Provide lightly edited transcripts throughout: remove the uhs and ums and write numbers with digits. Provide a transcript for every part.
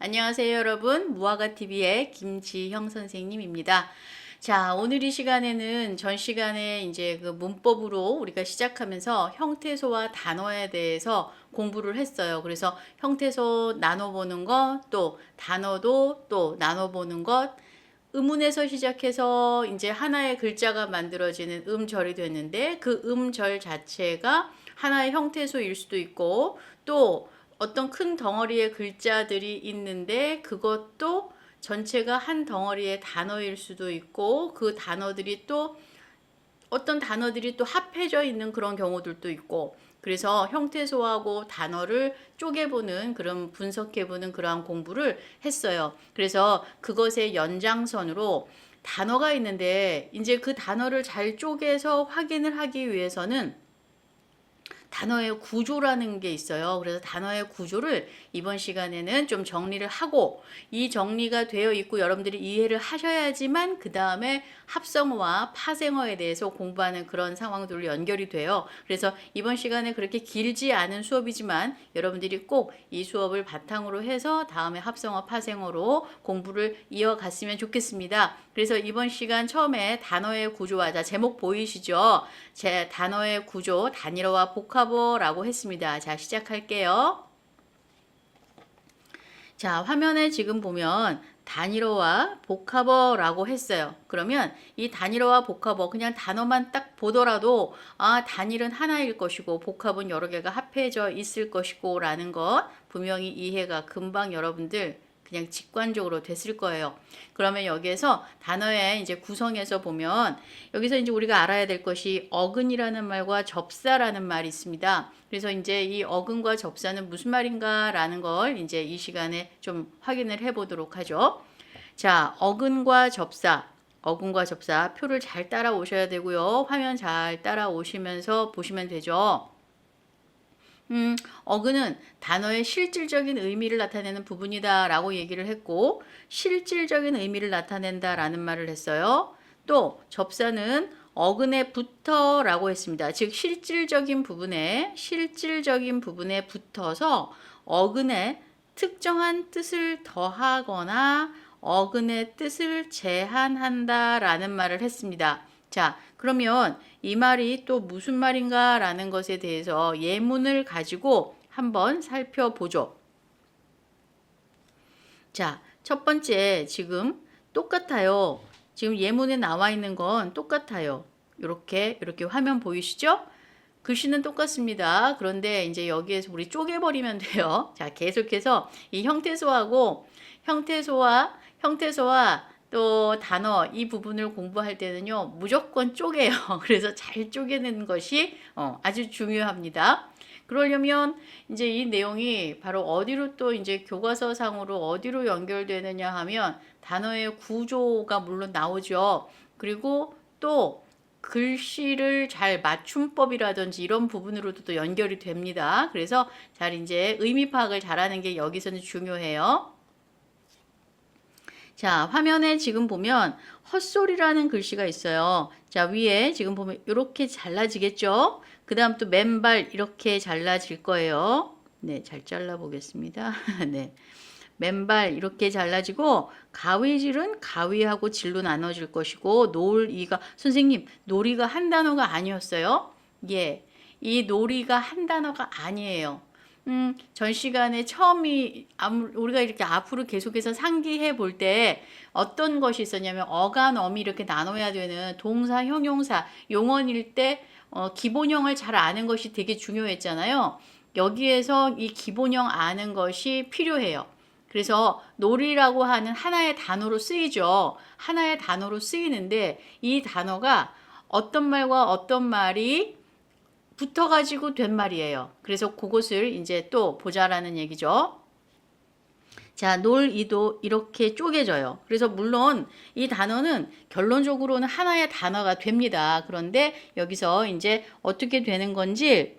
안녕하세요, 여러분. 무화과TV의 김지형 선생님입니다. 자, 오늘 이 시간에는 전 시간에 이제 그 문법으로 우리가 시작하면서 형태소와 단어에 대해서 공부를 했어요. 그래서 형태소 나눠보는 것, 또 단어도 또 나눠보는 것, 음운에서 시작해서 이제 하나의 글자가 만들어지는 음절이 됐는데 그 음절 자체가 하나의 형태소일 수도 있고 또 어떤 큰 덩어리의 글자들이 있는데 그것도 전체가 한 덩어리의 단어일 수도 있고 그 단어들이 또 어떤 단어들이 또 합해져 있는 그런 경우들도 있고 그래서 형태소하고 단어를 쪼개보는 그런 분석해보는 그러한 공부를 했어요. 그래서 그것의 연장선으로 단어가 있는데 이제 그 단어를 잘 쪼개서 확인을 하기 위해서는 단어의 구조라는 게 있어요. 그래서 단어의 구조를 이번 시간에는 좀 정리를 하고 이 정리가 되어 있고 여러분들이 이해를 하셔야지만 그 다음에 합성어와 파생어에 대해서 공부하는 그런 상황들로 연결이 돼요. 그래서 이번 시간에 그렇게 길지 않은 수업이지만 여러분들이 꼭 이 수업을 바탕으로 해서 다음에 합성어, 파생어로 공부를 이어갔으면 좋겠습니다. 그래서 이번 시간 처음에 단어의 구조와 자 제목 보이시죠? 제 단어의 구조, 단일어와 복합어라고 했습니다. 자, 시작할게요. 자, 화면에 지금 보면 단일어와 복합어라고 했어요. 그러면 이 단일어와 복합어 그냥 단어만 딱 보더라도 단일은 하나일 것이고 복합은 여러 개가 합해져 있을 것이고 라는 것 분명히 이해가 금방 여러분들 그냥 직관적으로 됐을 거예요. 그러면 여기에서 단어의 이제 구성에서 보면 여기서 이제 우리가 알아야 될 것이 어근이라는 말과 접사라는 말이 있습니다. 그래서 이제 이 어근과 접사는 무슨 말인가라는 걸 이제 이 시간에 좀 확인을 해 보도록 하죠. 자, 어근과 접사 표를 잘 따라오셔야 되고요. 화면 잘 따라오시면서 보시면 되죠. 어근은 단어의 실질적인 의미를 나타내는 부분이다 라고 얘기를 했고 실질적인 의미를 나타낸다 라는 말을 했어요. 또 접사는 어근에 붙어 라고 했습니다. 즉 실질적인 부분에 붙어서 어근에 특정한 뜻을 더하거나 어근의 뜻을 제한한다 라는 말을 했습니다. 자, 그러면 이 말이 또 무슨 말인가 라는 것에 대해서 예문을 가지고 한번 살펴보죠. 자, 첫 번째 지금 똑같아요. 지금 예문에 나와 있는 건 똑같아요. 이렇게 화면 보이시죠? 글씨는 똑같습니다. 그런데 이제 여기에서 우리 쪼개버리면 돼요. 자, 계속해서 이 형태소와 또 단어 이 부분을 공부할 때는요 무조건 쪼개요. 그래서 잘 쪼개는 것이 아주 중요합니다. 그러려면 이제 이 내용이 바로 어디로 또 이제 교과서상으로 어디로 연결되느냐 하면 단어의 구조가 물론 나오죠. 그리고 또 글씨를 잘 맞춤법이라든지 이런 부분으로도 또 연결이 됩니다. 그래서 잘 이제 의미 파악을 잘하는 게 여기서는 중요해요. 자, 화면에 지금 보면 헛소리라는 글씨가 있어요. 자, 위에 지금 보면 이렇게 잘라지겠죠? 그 다음 또 맨발 이렇게 잘라질 거예요. 네, 잘 잘라 보겠습니다. 네. 맨발 이렇게 잘라지고 가위질은 가위하고 질로 나눠질 것이고 놀이가 선생님 놀이가 한 단어가 아니었어요? 예. 이 놀이가 한 단어가 아니에요. 전 시간에 우리가 이렇게 앞으로 계속해서 상기해 볼 때 어떤 것이 있었냐면 어간, 어미 이렇게 나눠야 되는 동사, 형용사, 용언일 때 기본형을 잘 아는 것이 되게 중요했잖아요. 여기에서 이 기본형 아는 것이 필요해요. 그래서 놀이라고 하는 하나의 단어로 쓰이죠. 하나의 단어로 쓰이는데 이 단어가 어떤 말과 어떤 말이 붙어가지고 된 말이에요. 그래서 그것을 이제 또 보자라는 얘기죠. 자, 놀이도 이렇게 쪼개져요. 그래서 물론 이 단어는 결론적으로는 하나의 단어가 됩니다. 그런데 여기서 이제 어떻게 되는 건지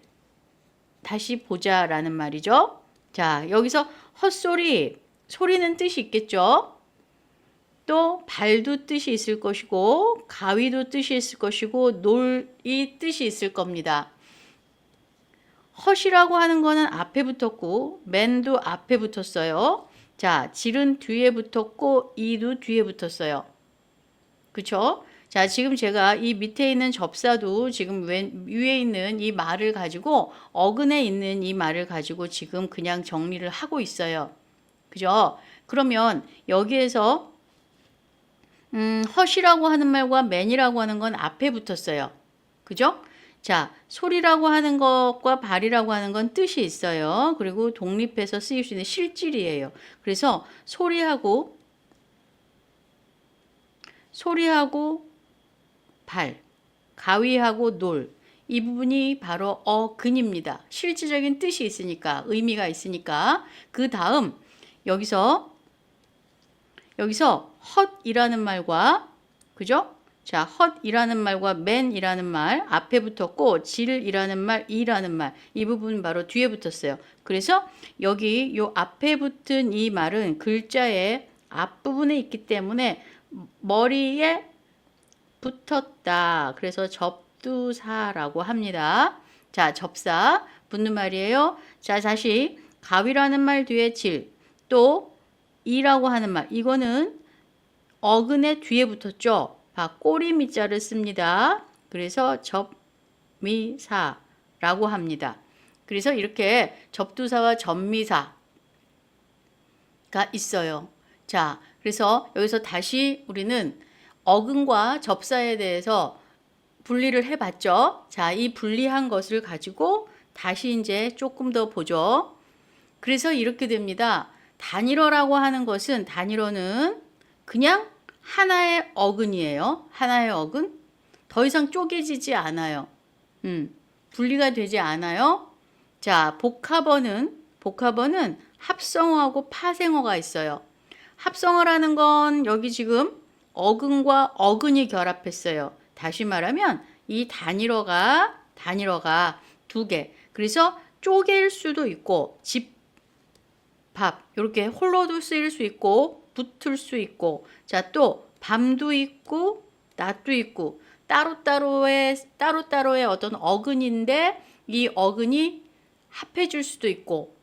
다시 보자라는 말이죠. 자, 여기서 헛소리, 소리는 뜻이 있겠죠. 또 발도 뜻이 있을 것이고 가위도 뜻이 있을 것이고 놀이 뜻이 있을 겁니다. 헛이라고 하는 거는 앞에 붙었고 맨도 앞에 붙었어요. 자, 질은 뒤에 붙었고 이도 뒤에 붙었어요. 그쵸? 자, 지금 제가 이 밑에 있는 접사도 지금 위에 있는 이 말을 가지고 어근에 있는 이 말을 가지고 지금 그냥 정리를 하고 있어요. 그죠? 그러면 여기에서 헛이라고 하는 말과 맨이라고 하는 건 앞에 붙었어요. 그죠? 자, 소리라고 하는 것과 발이라고 하는 건 뜻이 있어요. 그리고 독립해서 쓰일 수 있는 실질이에요. 그래서 소리하고 발, 가위하고 놀, 이 부분이 바로 어근입니다. 실질적인 뜻이 있으니까, 의미가 있으니까. 그 다음 여기서 헛이라는 말과, 그죠? 자, 헛이라는 말과 맨이라는 말 앞에 붙었고, 질이라는 말, 이라는 말, 이 부분 바로 뒤에 붙었어요. 그래서 여기 요 앞에 붙은 이 말은 글자의 앞부분에 있기 때문에 머리에 붙었다. 그래서 접두사라고 합니다. 자, 접사 붙는 말이에요. 자, 다시 가위라는 말 뒤에 질, 또 이라고 하는 말, 이거는 어근의 뒤에 붙었죠. 봐, 꼬리 미자를 씁니다. 그래서 접미사라고 합니다. 그래서 이렇게 접두사와 접미사가 있어요. 자, 그래서 여기서 다시 우리는 어근과 접사에 대해서 분리를 해봤죠. 자, 이 분리한 것을 가지고 다시 이제 조금 더 보죠. 그래서 이렇게 됩니다. 단일어라고 하는 것은, 단일어는 그냥 하나의 어근이에요. 하나의 어근. 더 이상 쪼개지지 않아요. 분리가 되지 않아요. 자, 복합어는 합성어하고 파생어가 있어요. 합성어라는 건 여기 지금 어근과 어근이 결합했어요. 다시 말하면 이 단일어가 두 개. 그래서 쪼갤 수도 있고 집합 이렇게 홀로도 쓰일 수 있고 붙을 수 있고, 자, 또 밤도 있고 낮도 있고 따로따로의 어떤 어근인데 이 어근이 합해질 수도 있고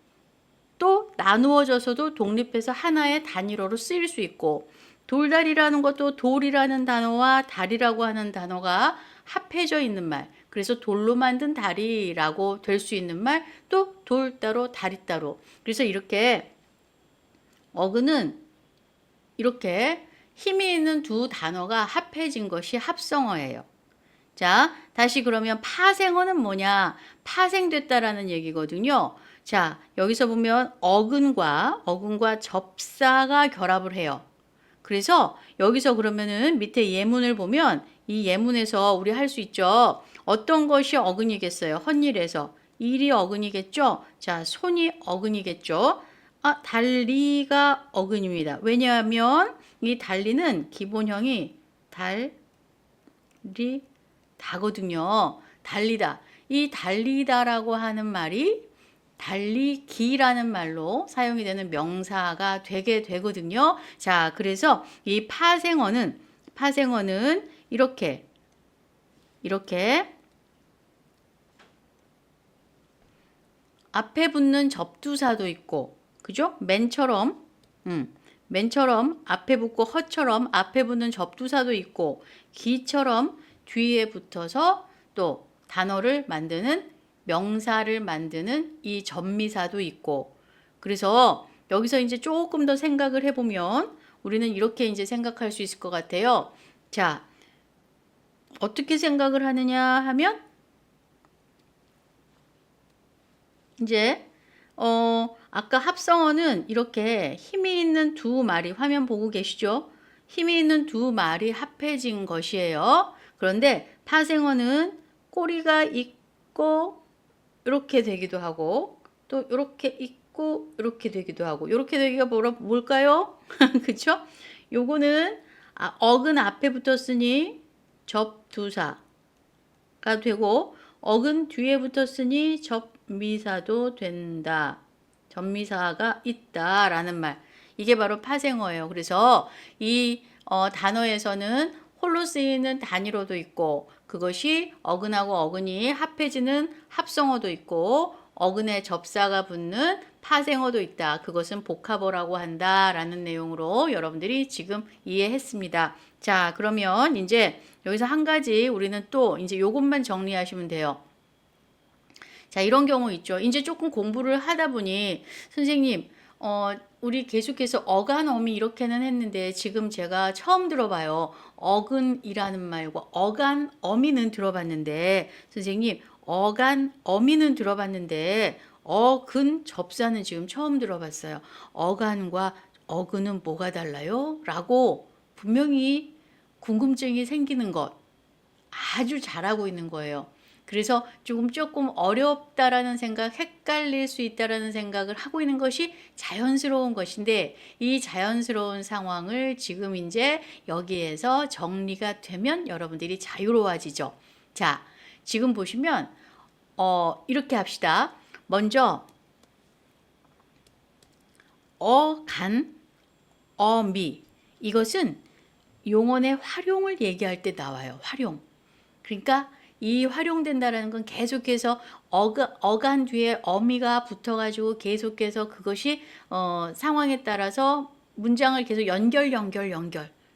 또 나누어져서도 독립해서 하나의 단일어로 쓰일 수 있고, 돌다리라는 것도 돌이라는 단어와 다리라고 하는 단어가 합해져 있는 말, 그래서 돌로 만든 다리라고 될 수 있는 말, 또 돌 따로 다리 따로. 그래서 이렇게 어근은 이렇게 힘이 있는 두 단어가 합해진 것이 합성어예요. 자, 다시 그러면 파생어는 뭐냐? 파생됐다라는 얘기거든요. 자, 여기서 보면 어근과 접사가 결합을 해요. 그래서 여기서 그러면은 밑에 예문을 보면 이 예문에서 우리 할 수 있죠. 어떤 것이 어근이겠어요? 헛일에서. 일이 어근이겠죠? 자, 손이 어근이겠죠? 아, 달리가 어근입니다. 왜냐하면 이 달리는 기본형이 다거든요. 달리다. 이 달리다라고 하는 말이 달리기라는 말로 사용이 되는 명사가 되게 되거든요. 자, 그래서 이 파생어는 이렇게 앞에 붙는 접두사도 있고, 그죠? 맨처럼 앞에 붙고 헛처럼 앞에 붙는 접두사도 있고, 기처럼 뒤에 붙어서 또 단어를 만드는, 명사를 만드는 이 접미사도 있고. 그래서 여기서 이제 조금 더 생각을 해보면 우리는 이렇게 이제 생각할 수 있을 것 같아요. 자, 어떻게 생각을 하느냐 하면 이제 아까 합성어는 이렇게 힘이 있는 두 말이, 화면 보고 계시죠? 힘이 있는 두 말이 합해진 것이에요. 그런데 파생어는 꼬리가 있고 이렇게 되기도 하고 또 이렇게 있고 이렇게 되기도 하고, 이렇게 되기가 뭘까요? 그쵸? 요거는 어근 앞에 붙었으니 접두사가 되고 어근 뒤에 붙었으니 접미사도 된다. 접미사가 있다라는 말. 이게 바로 파생어예요. 그래서 이 단어에서는 홀로 쓰이는 단위로도 있고, 그것이 어근하고 어근이 합해지는 합성어도 있고, 어근에 접사가 붙는 파생어도 있다. 그것은 복합어라고 한다라는 내용으로 여러분들이 지금 이해했습니다. 자, 그러면 이제 여기서 한 가지 우리는 또 이제 요것만 정리하시면 돼요. 자, 이런 경우 있죠. 이제 조금 공부를 하다 보니 선생님, 우리 계속해서 어간, 어미 이렇게는 했는데 지금 제가 처음 들어봐요. 어근이라는 말과 어간, 어미는 들어봤는데 선생님, 어간, 어미는 들어봤는데 어근, 접사는 지금 처음 들어봤어요. 어간과 어근은 뭐가 달라요? 라고 분명히 궁금증이 생기는 것 아주 잘하고 있는 거예요. 그래서 조금 어렵다라는 생각, 헷갈릴 수 있다라는 생각을 하고 있는 것이 자연스러운 것인데 이 자연스러운 상황을 지금 이제 여기에서 정리가 되면 여러분들이 자유로워지죠. 자, 지금 보시면 이렇게 합시다. 먼저 어간, 어미 이것은 용언의 활용을 얘기할 때 나와요. 활용. 그러니까 이 활용된다라는 건 계속해서 어간 뒤에 어미가 붙어가지고 계속해서 그것이 상황에 따라서 문장을 계속 연결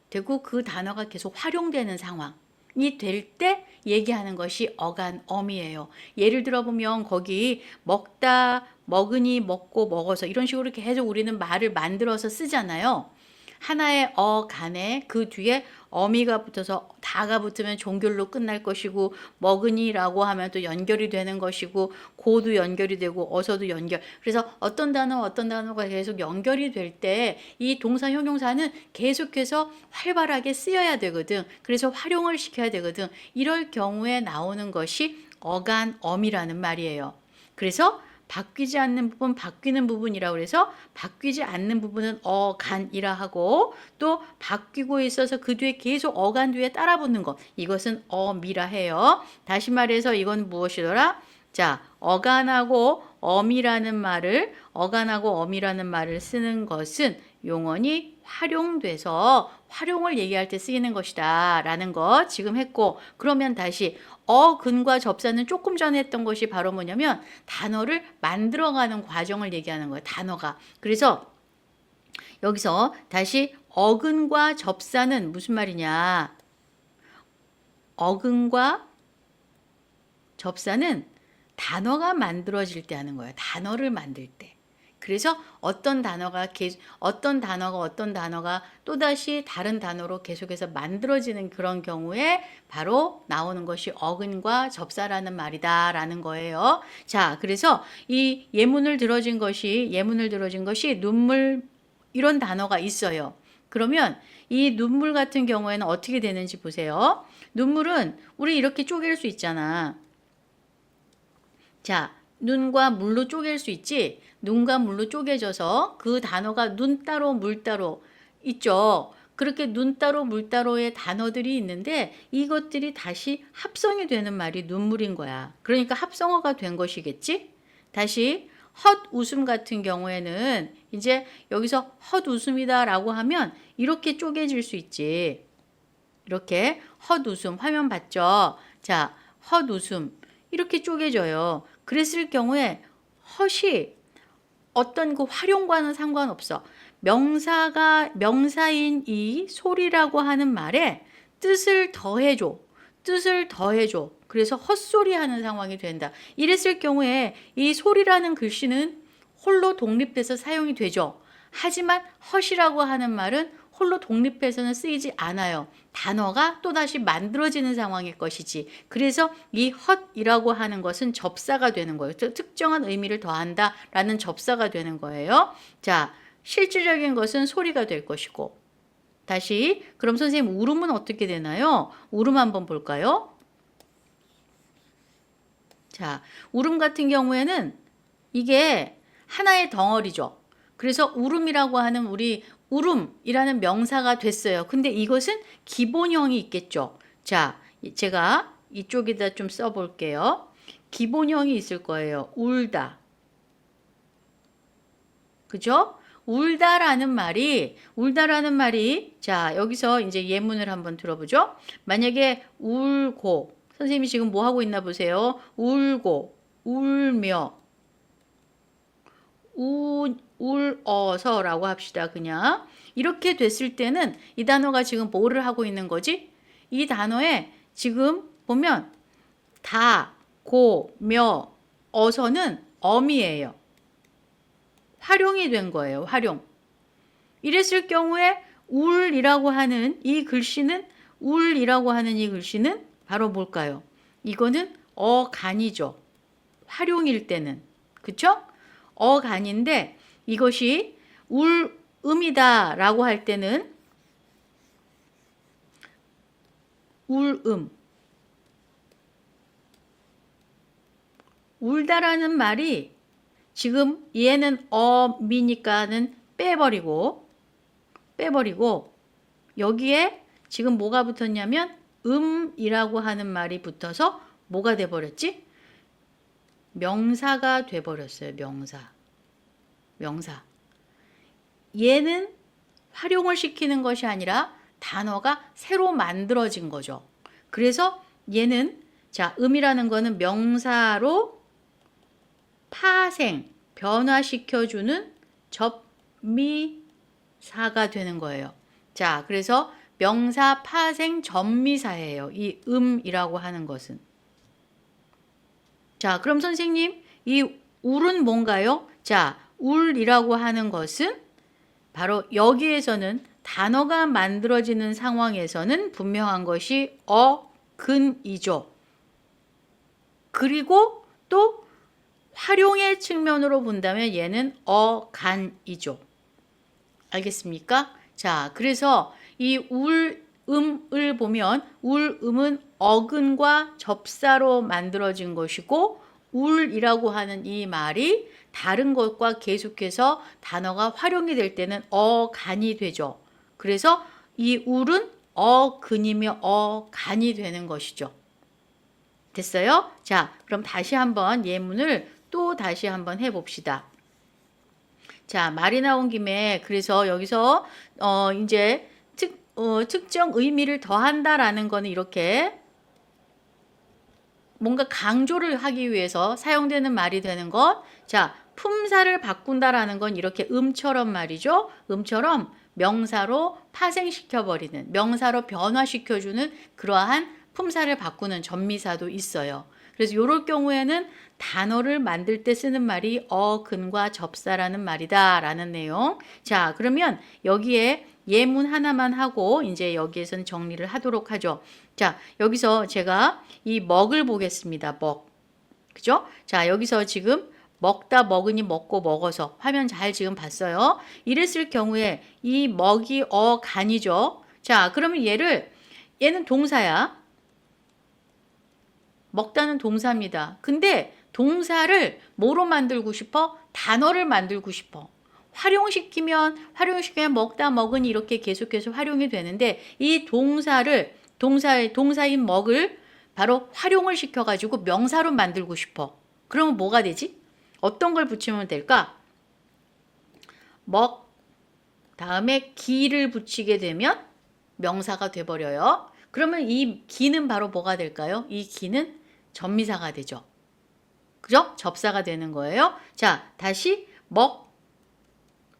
되고 그 단어가 계속 활용되는 상황이 될 때 얘기하는 것이 어간 어미예요. 예를 들어 보면 거기 먹다, 먹으니, 먹고, 먹어서 이런 식으로 계속 우리는 말을 만들어서 쓰잖아요. 하나의 어간에 그 뒤에 어미가 붙어서 다가 붙으면 종결로 끝날 것이고 먹으니라고 하면 또 연결이 되는 것이고 고도 연결이 되고 어서도 연결. 그래서 어떤 단어가 계속 연결이 될 때 이 동사 형용사는 계속해서 활발하게 쓰여야 되거든. 그래서 활용을 시켜야 되거든. 이럴 경우에 나오는 것이 어간 어미라는 말이에요. 그래서 바뀌지 않는 부분, 바뀌는 부분이라고 해서 바뀌지 않는 부분은 어간이라 하고 또 바뀌고 있어서 그 뒤에 계속 어간 뒤에 따라 붙는 것 이것은 어미라 해요. 다시 말해서 이건 무엇이더라? 자, 어간하고 어미라는 말을 쓰는 것은 용언이 활용돼서 활용을 얘기할 때 쓰이는 것이다 라는 거 지금 했고 그러면 다시 어근과 접사는 조금 전에 했던 것이 바로 뭐냐면 단어를 만들어가는 과정을 얘기하는 거예요. 단어가. 그래서 여기서 다시 어근과 접사는 무슨 말이냐. 어근과 접사는 단어가 만들어질 때 하는 거예요. 단어를 만들 때. 그래서 어떤 단어가 또다시 다른 단어로 계속해서 만들어지는 그런 경우에 바로 나오는 것이 어근과 접사라는 말이다라는 거예요. 자, 그래서 이 예문을 들어진 것이 눈물 이런 단어가 있어요. 그러면 이 눈물 같은 경우에는 어떻게 되는지 보세요. 눈물은 우리 이렇게 쪼갤 수 있잖아. 자, 눈과 물로 쪼갤 수 있지? 눈과 물로 쪼개져서 그 단어가 눈 따로 물 따로 있죠. 그렇게 눈 따로 물 따로의 단어들이 있는데 이것들이 다시 합성이 되는 말이 눈물인 거야. 그러니까 합성어가 된 것이겠지? 다시 헛웃음 같은 경우에는 이제 여기서 헛웃음이다라고 하면 이렇게 쪼개질 수 있지. 이렇게 헛웃음 화면 봤죠? 자, 헛웃음 이렇게 쪼개져요. 그랬을 경우에 헛이 어떤 그 활용과는 상관없어. 명사인 이 소리라고 하는 말에 뜻을 더해줘. 그래서 헛소리 하는 상황이 된다. 이랬을 경우에 이 소리라는 글씨는 홀로 독립해서 사용이 되죠. 하지만 헛이라고 하는 말은 홀로 독립해서는 쓰이지 않아요. 단어가 또다시 만들어지는 상황일 것이지. 그래서 이 헛이라고 하는 것은 접사가 되는 거예요. 특정한 의미를 더한다라는 접사가 되는 거예요. 자, 실질적인 것은 소리가 될 것이고. 다시 그럼 선생님 울음은 어떻게 되나요? 울음 한번 볼까요? 자, 울음 같은 경우에는 이게 하나의 덩어리죠. 그래서 울음이라고 하는 우리 울음이라는 명사가 됐어요. 근데 이것은 기본형이 있겠죠. 자, 제가 이쪽에다 좀 써볼게요. 기본형이 있을 거예요. 울다. 그죠? 울다라는 말이 자, 여기서 이제 예문을 한번 들어보죠. 만약에 울고 선생님이 지금 뭐 하고 있나 보세요. 울고 울며 울어서라고 합시다. 그냥 이렇게 됐을 때는 이 단어가 지금 뭐를 하고 있는 거지? 이 단어에 지금 보면 다, 고, 며, 어서는 어미예요. 활용이 된 거예요. 활용. 이랬을 경우에 울이라고 하는 이 글씨는 바로 뭘까요? 이거는 어간이죠. 활용일 때는. 그쵸? 어간인데 이것이 울음이다 라고 할 때는 울음. 울다라는 말이 지금 얘는 어미니까는 빼버리고 여기에 지금 뭐가 붙었냐면 음이라고 하는 말이 붙어서 뭐가 돼버렸지? 명사가 돼버렸어요. 명사. 얘는 활용을 시키는 것이 아니라 단어가 새로 만들어진 거죠. 그래서 얘는 자, 음이라는 거는 명사로 파생, 변화시켜주는 접미사가 되는 거예요. 자, 그래서 명사 파생 접미사예요. 이 음이라고 하는 것은. 자, 그럼 선생님, 이 울은 뭔가요? 자, 울이라고 하는 것은 바로 여기에서는 단어가 만들어지는 상황에서는 분명한 것이 어근이죠. 그리고 또 활용의 측면으로 본다면 얘는 어간이죠. 알겠습니까? 자, 그래서 이 울음을 보면 울음은 어근과 접사로 만들어진 것이고 울이라고 하는 이 말이 다른 것과 계속해서 단어가 활용이 될 때는 어간이 되죠. 그래서 이 울은 어근이며 어간이 되는 것이죠. 됐어요? 자, 그럼 다시 한번 예문을 또 다시 한번 해봅시다. 자, 말이 나온 김에 그래서 여기서 이제 특정 의미를 더한다라는 거는 이렇게 뭔가 강조를 하기 위해서 사용되는 말이 되는 것. 자, 품사를 바꾼다라는 건 이렇게 음처럼 말이죠. 음처럼 명사로 파생시켜버리는, 명사로 변화시켜주는 그러한 품사를 바꾸는 전미사도 있어요. 그래서 이럴 경우에는 단어를 만들 때 쓰는 말이 어근과 접사라는 말이다 라는 내용. 자, 그러면 여기에 예문 하나만 하고 이제 여기에서는 정리를 하도록 하죠. 자, 여기서 제가 이 먹을 보겠습니다. 먹. 그죠? 자, 여기서 지금 먹다 먹으니 먹고 먹어서 화면 잘 지금 봤어요. 이랬을 경우에 이 먹이 어간이죠. 자, 그러면 얘는 동사야. 먹다는 동사입니다. 근데 동사를 뭐로 만들고 싶어? 단어를 만들고 싶어. 활용시키면 먹다 먹으니 이렇게 계속해서 활용이 되는데 이 동사인 먹을 바로 활용을 시켜가지고 명사로 만들고 싶어. 그러면 뭐가 되지? 어떤 걸 붙이면 될까? 먹 다음에 기를 붙이게 되면 명사가 돼버려요. 그러면 이 기는 바로 뭐가 될까요? 이 기는 전미사가 되죠. 그죠? 접사가 되는 거예요. 자, 다시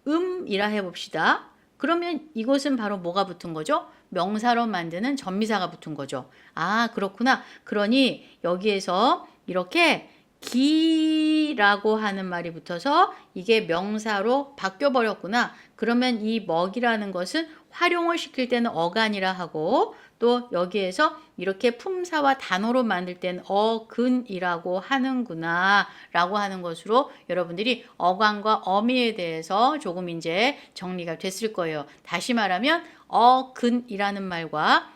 먹음이라 해봅시다. 그러면 이것은 바로 뭐가 붙은 거죠? 명사로 만드는 전미사가 붙은 거죠. 아, 그렇구나. 그러니 여기에서 이렇게 기라고 하는 말이 붙어서 이게 명사로 바뀌어 버렸구나. 그러면 이 먹이라는 것은 활용을 시킬 때는 어간이라 하고 또 여기에서 이렇게 품사와 단어로 만들 때는 어근이라고 하는구나 라고 하는 것으로 여러분들이 어간과 어미에 대해서 조금 이제 정리가 됐을 거예요. 다시 말하면 어근이라는 말과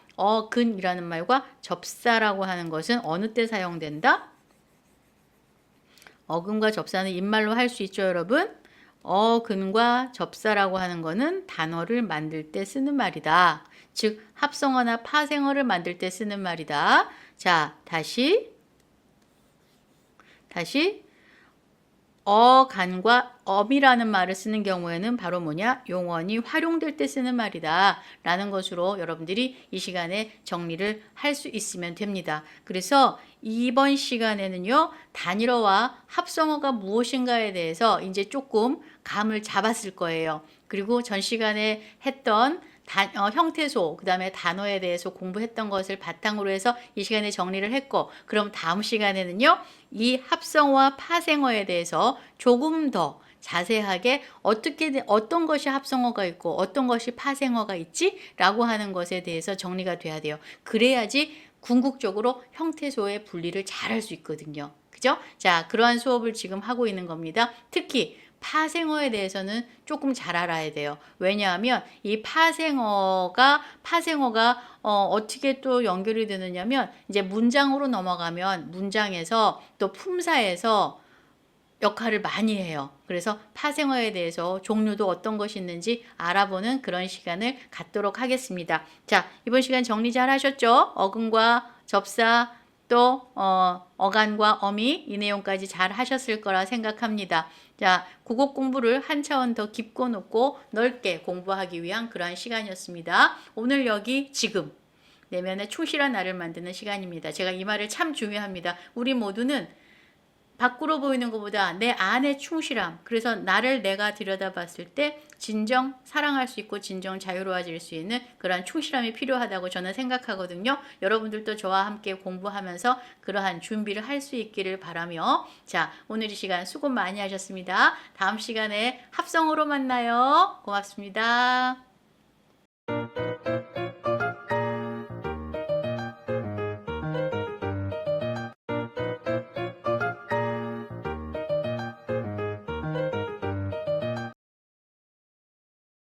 접사라고 하는 것은 어느 때 사용된다? 어근과 접사는 입말로 할 수 있죠, 여러분. 어근과 접사라고 하는 거는 단어를 만들 때 쓰는 말이다. 즉 합성어나 파생어를 만들 때 쓰는 말이다. 자, 다시 어간과 엄이라는 말을 쓰는 경우에는 바로 뭐냐? 용언이 활용될 때 쓰는 말이다 라는 것으로 여러분들이 이 시간에 정리를 할 수 있으면 됩니다. 그래서 이번 시간에는요, 단일어와 합성어가 무엇인가에 대해서 이제 조금 감을 잡았을 거예요. 그리고 전 시간에 했던 형태소, 그 다음에 단어에 대해서 공부했던 것을 바탕으로 해서 이 시간에 정리를 했고, 그럼 다음 시간에는요, 이 합성어와 파생어에 대해서 조금 더 자세하게 어떤 것이 합성어가 있고 어떤 것이 파생어가 있지? 라고 하는 것에 대해서 정리가 돼야 돼요. 그래야지 궁극적으로 형태소의 분리를 잘 할 수 있거든요. 그죠? 자, 그러한 수업을 지금 하고 있는 겁니다. 특히 파생어에 대해서는 조금 잘 알아야 돼요. 왜냐하면 이 파생어가 어떻게 또 연결이 되느냐면 이제 문장으로 넘어가면 문장에서 또 품사에서 역할을 많이 해요. 그래서 파생어에 대해서 종류도 어떤 것이 있는지 알아보는 그런 시간을 갖도록 하겠습니다. 자, 이번 시간 정리 잘 하셨죠? 어근과 접사 또 어간과 어미 이 내용까지 잘 하셨을 거라 생각합니다. 자, 국어 공부를 한 차원 더 깊고 높고 넓게 공부하기 위한 그러한 시간이었습니다. 오늘 여기 지금 내면의 충실한 나를 만드는 시간입니다. 제가 이 말을 참 중요합니다. 우리 모두는 밖으로 보이는 것보다 내 안의 충실함, 그래서 나를 내가 들여다봤을 때 진정 사랑할 수 있고 진정 자유로워질 수 있는 그러한 충실함이 필요하다고 저는 생각하거든요. 여러분들도 저와 함께 공부하면서 그러한 준비를 할 수 있기를 바라며, 자, 오늘 이 시간 수고 많이 하셨습니다. 다음 시간에 합성으로 만나요. 고맙습니다.